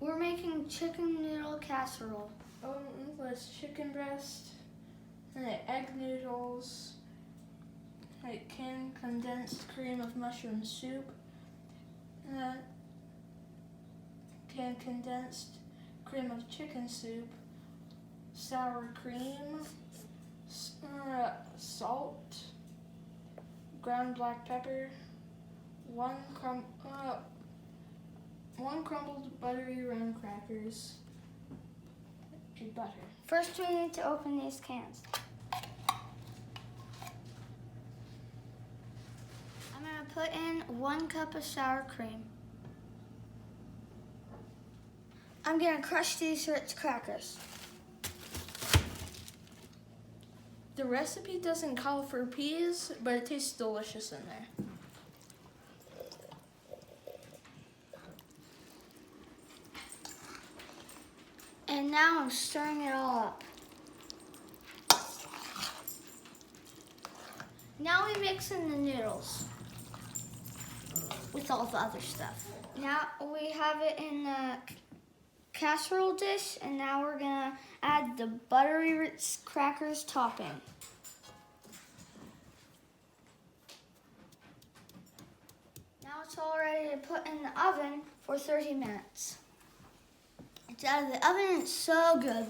We're making chicken noodle casserole. With chicken breast, and egg noodles, canned condensed cream of mushroom soup, canned condensed cream of chicken soup, sour cream, salt, ground black pepper, one crumbled buttery graham crackers, and butter. First, we need to open these cans. I'm going to put in 1 cup of sour cream. I'm going to crush these Ritz crackers. The recipe doesn't call for peas, but it tastes delicious in there. And now I'm stirring it all up. Now we mix in the noodles with all the other stuff. Now we have it in the casserole dish, and now we're gonna add the buttery Ritz crackers topping. Now it's all ready to put in the oven for 30 minutes. It's out of the oven and it's so good.